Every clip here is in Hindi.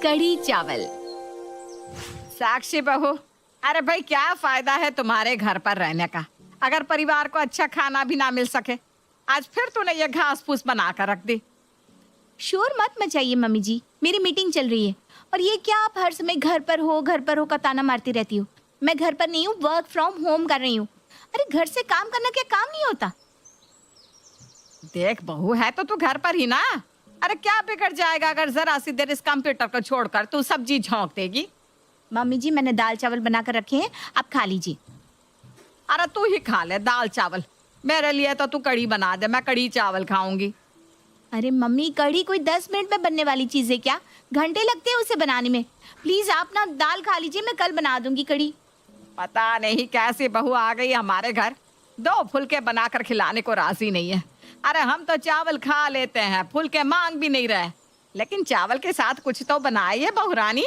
कढ़ी चावल। साक्षी बहू, अरे भाई क्या फायदा है तुम्हारे घर पर रहने का अगर परिवार को अच्छा खाना भी ना मिल सके। आज फिर तूने ये घास फूस बना कर रख दी। शोर मत मचाइए मम्मी जी, मेरी मीटिंग चल रही है। और ये क्या आप हर समय घर पर हो का ताना मारती रहती हो। मैं घर पर नहीं हूँ, वर्क फ्रॉम होम कर रही हूँ। अरे घर से काम करना क्या काम नहीं होता? देख बहू, है तो तू घर पर ही ना। अरे क्या बिगड़ जाएगा अगर जरा सी देर इस कंप्यूटर को छोड़कर तू सब्जी झोंक देगी। मम्मी जी मैंने दाल चावल बना कर रखे हैं, आप खा लीजिए। अरे तू ही खा ले दाल चावल, मेरे लिए तो तू कढ़ी बना दे, मैं कढ़ी चावल खाऊंगी। अरे मम्मी, कढ़ी कोई 10 मिनट में बनने वाली चीज़ है क्या? घंटे लगते हैं उसे बनाने में। प्लीज आप ना दाल खा लीजिए, मैं कल बना दूंगी कढ़ी। पता नहीं कैसी बहू आ गई हमारे घर, 2 फुलके बनाकर खिलाने को राजी नहीं है। अरे हम तो चावल खा लेते हैं, फुलके मांग भी नहीं रहे, लेकिन चावल के साथ कुछ तो बनाइए बहू रानी।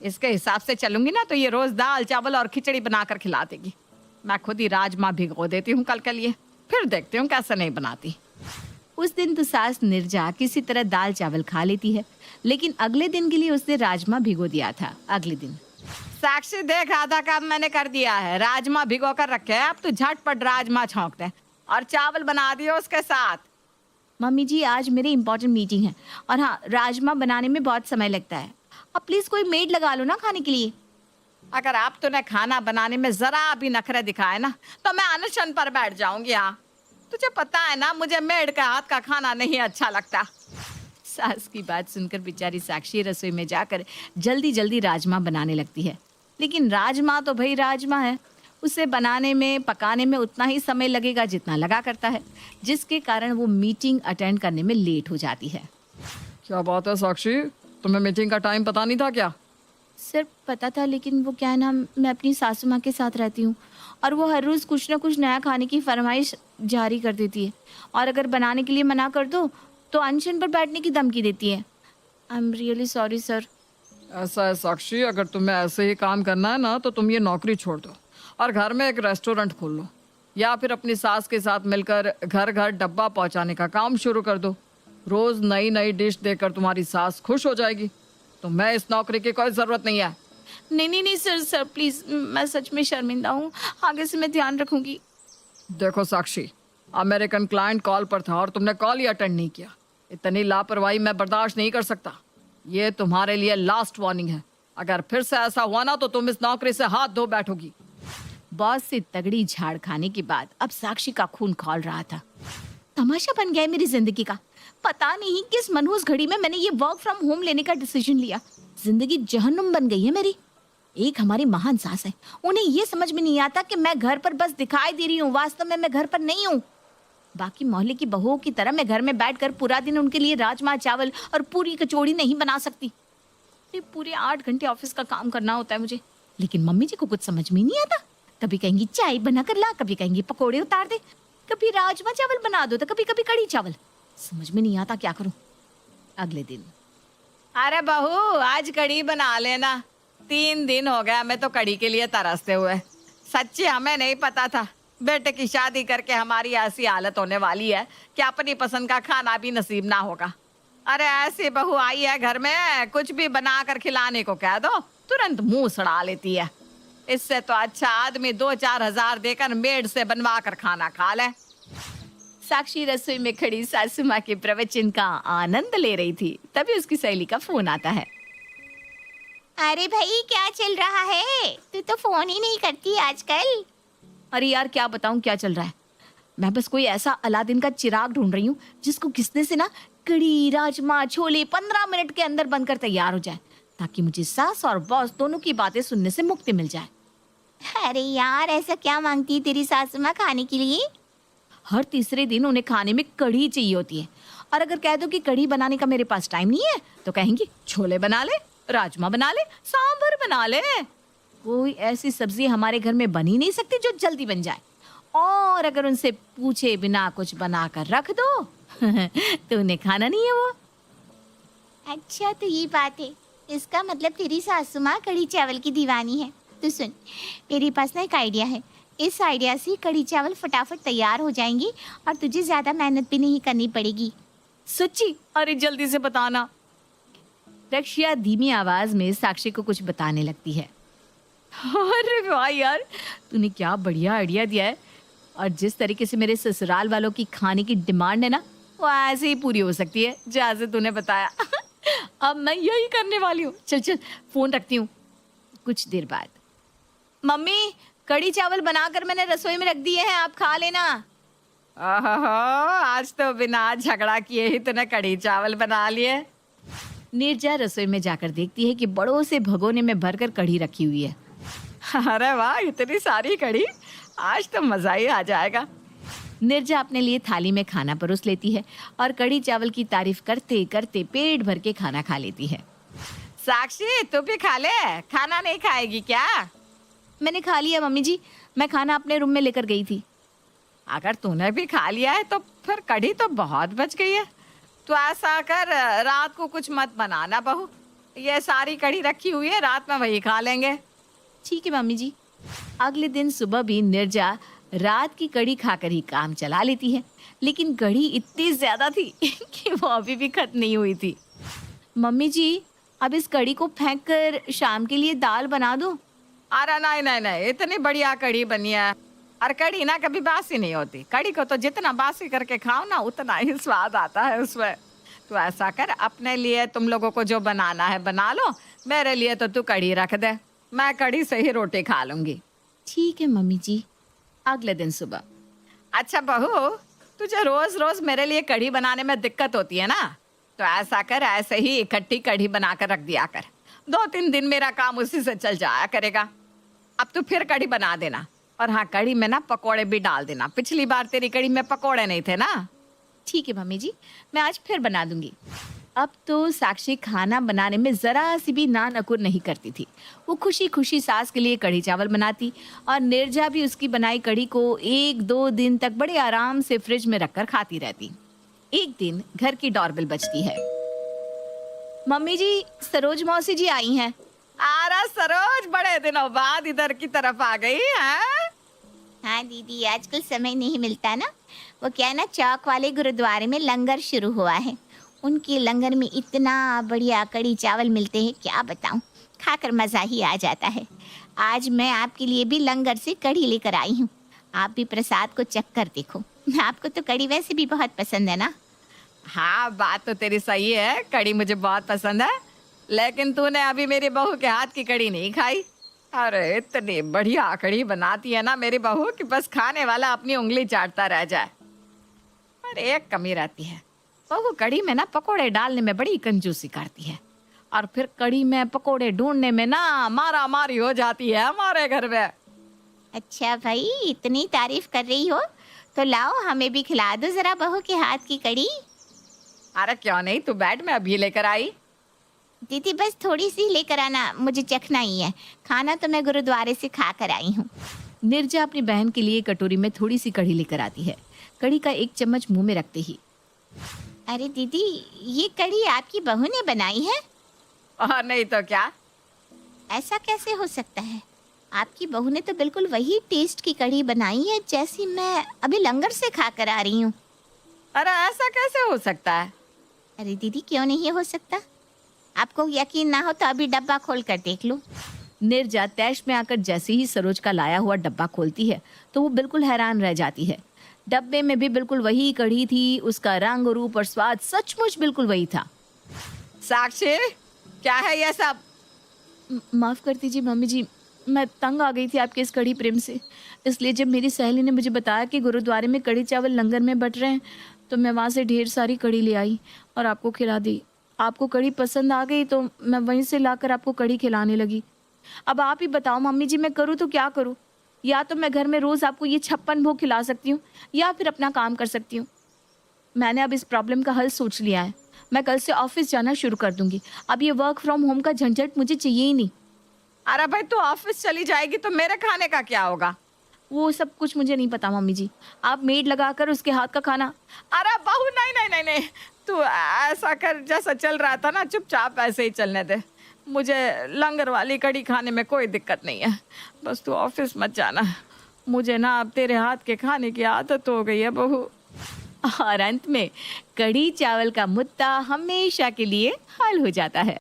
इसके हिसाब से चलूंगी ना तो ये रोज दाल चावल और खिचड़ी बनाकर खिला देगी। मैं खुद ही राजमा भिगो देती हूँ कल के लिए, फिर देखती हूँ कैसे नहीं बनाती। उस दिन तो सास निर्जा किसी तरह दाल चावल खा लेती है, लेकिन अगले दिन के लिए उसने राजमा भिगो दिया था। अगले दिन साक्षी देख, आधा काम मैंने कर दिया है, राजमा भिगो कर रखे हैं। अब तू झटपट राजमा छौंक दे और चावल बना दियो उसके साथ। मम्मी जी आज मेरी इंपॉर्टेंट मीटिंग है, और हाँ राजमा बनाने में बहुत समय लगता है। अब प्लीज कोई मेड लगा लो ना खाने के लिए। अगर आप तूने खाना बनाने में जरा भी नखरे दिखाए ना तो मैं अनशन पर बैठ जाऊंगी। हाँ, तुझे पता है ना मुझे मेड के हाथ का खाना नहीं अच्छा लगता। सास की बात सुनकर बेचारी साक्षी रसोई में जाकर जल्दी जल्दी राजमा बनाने लगती है। लेकिन राजमा तो भाई राजमा है, उसे बनाने में पकाने में उतना ही समय लगेगा जितना लगा करता है, जिसके कारण वो मीटिंग अटेंड करने में लेट हो जाती है। क्या बात है साक्षी, तुम्हें मीटिंग का टाइम पता नहीं था क्या? सर पता था, लेकिन वो क्या है ना, मैं अपनी सासू माँ के साथ रहती हूँ और वो हर रोज़ कुछ ना कुछ नया खाने की फरमाइश जारी कर देती है, और अगर बनाने के लिए मना कर दो तो अनशन पर बैठने की धमकी देती है। I am really sorry sir. ऐसा है साक्षी, अगर तुम्हें ऐसे ही काम करना है ना तो तुम ये नौकरी छोड़ दो और घर में एक रेस्टोरेंट खोल लो, या फिर अपनी सास के साथ मिलकर घर घर डब्बा पहुंचाने का काम शुरू कर दो। रोज नई नई डिश देकर तुम्हारी सास खुश हो जाएगी। तो मैं इस नौकरी की कोई जरूरत नहीं है। नहीं सर, सर प्लीज़, मैं सच में शर्मिंदा हूँ, आगे से मैं ध्यान रखूंगी। देखो साक्षी, अमेरिकन क्लाइंट कॉल पर था और तुमने कॉल ही अटेंड नहीं किया। इतनी लापरवाही मैं बर्दाश्त नहीं कर सकता। ये तुम्हारे लिए लास्ट वार्निंग है, अगर फिर से ऐसा हुआ ना तो तुम इस नौकरी से हाथ धो बैठोगी। बॉस से तगड़ी झाड़ खाने के बाद अब साक्षी का खून खौल रहा था। तमाशा बन गया है मेरी जिंदगी का। पता नहीं किस मनहूस घड़ी में मैंने ये वर्क फ्रॉम होम लेने का डिसीजन लिया। जिंदगी जहन्नुम बन गई है मेरी। एक हमारी महान सास है, उन्हें ये समझ में नहीं आता कि मैं घर पर बस दिखाई दे रही हूँ, वास्तव में मैं घर पर नहीं हूँ। बाकी मोहल्ले की बहुओं की तरह मैं घर में बैठकर पूरा दिन उनके लिए राजमा चावल और पूरी कचौड़ी नहीं बना सकती। पूरे 8 घंटे ऑफिस का काम करना होता है मुझे, लेकिन मम्मी जी को कुछ समझ में नहीं आता। कभी कहेंगी चाय बना कर ला, कभी कहेंगी पकोड़े उतार दे, कभी राजमा चावल बना दो, तो कभी कभी कढ़ी चावल। समझ में नहीं आता क्या करूं। अगले दिन, अरे बहू आज कढ़ी बना लेना, 3 दिन हो गया मैं तो कढ़ी के लिए तरसते हुए। सच्ची हमें नहीं पता था बेटे की शादी करके हमारी ऐसी हालत होने वाली है कि अपनी पसंद का खाना भी नसीब ना होगा। अरे ऐसी बहू आई है घर में, कुछ भी बना कर खिलाने को कह दो तुरंत मुंह सड़ा लेती है। इससे तो अच्छा आदमी 2-4 हजार देकर मेड से बनवा कर खाना खा ले। साक्षी रसोई में खड़ी सासू माँ के प्रवचन का आनंद ले रही थी, तभी उसकी सहेली का फोन आता है। अरे भाई क्या चल रहा है? तू तो फोन ही नहीं करती आजकल। अरे यार क्या बताऊं क्या चल रहा है। मैं बस कोई ऐसा अलादीन का चिराग ढूंढ रही हूँ जिसको घिसने से ना कढ़ी राजमा छोले 15 मिनट के अंदर बनकर तैयार हो जाए, ताकि मुझे सास और बॉस दोनों की बातें सुनने से मुक्ति मिल जाए। अरे यार ऐसा क्या मांगती है तेरी सासू माँ खाने के लिए? हर तीसरे दिन उन्हें खाने में कढ़ी चाहिए होती है, और अगर कह दो कि कढ़ी बनाने का मेरे पास टाइम नहीं है तो कहेंगी छोले बना ले, राजमा बना ले, सांभर बना ले। कोई ऐसी सब्जी हमारे घर में बन ही नहीं सकती जो जल्दी बन जाए, और अगर उनसे पूछे बिना कुछ बना कर रख दो तो उन्हें खाना नहीं है वो। अच्छा तो ये बात है, इसका मतलब तेरी सासू माँ कढ़ी चावल की दीवानी है। तो सुन, मेरे पास ना एक आइडिया है। इस आइडिया से कढ़ी चावल फटाफट तैयार हो जाएंगी और तुझे ज़्यादा मेहनत भी नहीं करनी पड़ेगी। सच्ची? अरे जल्दी से बताना। रक्षा धीमी आवाज में साक्षी को कुछ बताने लगती है। अरे वाह यार, तूने क्या बढ़िया आइडिया दिया है। और जिस तरीके से मेरे ससुराल वालों की खाने की डिमांड है ना, वो ऐसे ही पूरी हो सकती है जैसे तूने बताया। अब मैं यही करने वाली हूँ। चल चल फोन रखती हूँ। कुछ देर बाद, मम्मी कड़ी चावल बनाकर मैंने रसोई में रख दिए हैं, आप खा लेना। ओहो, आज तो बिना झगड़ा किए ही तूने कड़ी चावल बना लिए। नीरजा रसोई में जाकर देखती है कि बड़ों से भगोने में भरकर कढ़ी रखी हुई है। अरे वाह, इतनी सारी कड़ी, आज तो मजा ही आ जाएगा। नीरजा अपने लिए थाली में खाना परोस लेती है और कड़ी चावल की तारीफ करते करते पेट भर के खाना खा लेती है। साक्षी, तू भी खा ले, खाना नहीं खाएगी क्या? मैंने खा लिया मम्मी जी, मैं खाना अपने रूम में लेकर गई थी। अगर तूने भी खा लिया है तो फिर कढ़ी तो बहुत बच गई है। तो ऐसा कर, रात को कुछ मत बनाना बहू, ये सारी कढ़ी रखी हुई है, रात में वही खा लेंगे। ठीक है मम्मी जी। अगले दिन सुबह भी नीरजा रात की कढ़ी खाकर ही काम चला लेती है, लेकिन कढ़ी इतनी ज्यादा थी कि वो अभी भी खत्म नहीं हुई थी। मम्मी जी, अब इस कढ़ी को फेंक कर शाम के लिए दाल बना दो। अरे नहीं नहीं नहीं, इतनी बढ़िया कढ़ी बनी है। और कढ़ी ना कभी बासी नहीं होती। कढ़ी को तो जितना बासी करके खाओ ना, उतना ही स्वाद आता है उसमें। तो ऐसा कर, अपने लिए तुम लोगों को जो बनाना है बना लो, मेरे लिए तो तू कढ़ी रख दे, मैं कढ़ी से ही रोटी खा लूंगी। ठीक है मम्मी जी। अगले दिन सुबह, अच्छा बहू, तुझे रोज रोज मेरे लिए कढ़ी बनाने में दिक्कत होती है ना, तो ऐसा कर, ऐसे ही इकट्ठी कढ़ी बनाकर रख दिया कर। 2-3 दिन मेरा काम उसी से चल जाया करेगा। अब तू फिर कढ़ी बना देना। और हाँ, कढ़ी में ना पकोड़े भी डाल देना। पिछली बार तेरी कढ़ी में पकोड़े नहीं थे ना। ठीक है मम्मी जी, मैं आज फिर बना दूंगी। अब तो साक्षी खाना बनाने में जरा सी भी ना नकुर नहीं करती थी। वो खुशी खुशी सास के लिए कढ़ी चावल बनाती और नीरजा भी उसकी बनाई कढ़ी को 1-2 दिन तक बड़े आराम से फ्रिज में रखकर खाती रहती। एक दिन घर की डोरबेल बजती है। मम्मी जी, सरोज मौसी जी आई हैं। आरा सरोज, बड़े दिनों बाद इधर की तरफ आ गई है। हाँ दीदी, आजकल समय नहीं मिलता ना। वो क्या है ना, चौक वाले गुरुद्वारे में लंगर शुरू हुआ है। उनके लंगर में इतना बढ़िया कड़ी चावल मिलते हैं, क्या बताऊं, खाकर मज़ा ही आ जाता है। आज मैं आपके लिए भी लंगर से कढ़ी लेकर आई हूँ। आप भी प्रसाद को चख कर देखो। आपको तो कढ़ी वैसे भी बहुत पसंद है ना। हाँ, बात तो तेरी सही है, कढ़ी मुझे बहुत पसंद है। लेकिन तूने अभी मेरी बहू के हाथ की कढ़ी नहीं खाई। अरे इतनी बढ़िया कढ़ी बनाती है ना मेरी बहू कि बस खाने वाला अपनी उंगली चाटता रह जाए। पर एक कमी रहती है, बहू कढ़ी में ना पकोड़े डालने में बड़ी कंजूसी करती है। और फिर कढ़ी में पकोड़े ढूंढने में ना मारा मारी हो जाती है हमारे घर में। अच्छा भाई, इतनी तारीफ कर रही हो तो लाओ, हमें भी खिला दो जरा बहू के हाथ की कढ़ी। अरे क्यों नहीं, तू बैठ, मैं अभी लेकर आई। दीदी बस थोड़ी सी लेकर आना, मुझे चखना ही है। खाना तो मैं गुरुद्वारे से खा कर आई हूँ। नीरजा अपनी बहन के लिए कटोरी में थोड़ी सी कढ़ी लेकर आती है। कढ़ी का एक चम्मच मुंह में रखते ही, अरे दीदी, ये कढ़ी आपकी बहू ने बनाई है? और नहीं तो क्या। ऐसा कैसे हो सकता है? आपकी बहू ने तो बिल्कुल वही टेस्ट की कढ़ी बनाई है जैसी मैं अभी लंगर से खा कर आ रही हूँ। अरे ऐसा कैसे हो सकता है? अरे दीदी, क्यों नहीं हो सकता? आपको यकीन ना हो तो अभी डब्बा खोल कर देख लो। नीरजा तैश में आकर जैसे ही सरोज का लाया हुआ डब्बा खोलती है तो वो बिल्कुल हैरान रह जाती है। डब्बे में भी बिल्कुल वही कढ़ी थी, उसका रंग, रूप और स्वाद सचमुच बिल्कुल वही था। साक्षी, क्या है ये सब? माफ़ कर दीजिए मम्मी जी, मैं तंग आ गई थी आपके इस कढ़ी प्रेम से। इसलिए जब मेरी सहेली ने मुझे बताया कि गुरुद्वारे में कढ़ी चावल लंगर में बट रहे हैं तो मैं वहाँ से ढेर सारी कढ़ी ले आई और आपको खिला दी। आपको कढ़ी पसंद आ गई तो मैं वहीं से लाकर आपको कढ़ी खिलाने लगी। अब आप ही बताओ मम्मी जी, मैं करूँ तो क्या करूँ? या तो मैं घर में रोज़ आपको ये 56 भोग खिला सकती हूँ या फिर अपना काम कर सकती हूँ। मैंने अब इस प्रॉब्लम का हल सोच लिया है। मैं कल से ऑफिस जाना शुरू कर दूंगी। अब ये वर्क फ्रॉम होम का झंझट मुझे चाहिए ही नहीं। अरे भाई, तू ऑफिस चली जाएगी तो मेरे खाने का क्या होगा? वो सब कुछ मुझे नहीं पता मम्मी जी, आप मेड लगाकर उसके हाथ का खाना। अरे बहू, नहीं नहीं नहीं नहीं, तू ऐसा कर, जैसा चल रहा था ना चुपचाप ऐसे ही चलने दे। मुझे लंगर वाली कढ़ी खाने में कोई दिक्कत नहीं है, बस तू ऑफिस मत जाना। मुझे ना अब तेरे हाथ के खाने की आदत हो गई है बहू। और अंत में कढ़ी चावल का मुद्दा हमेशा के लिए हल हो जाता है।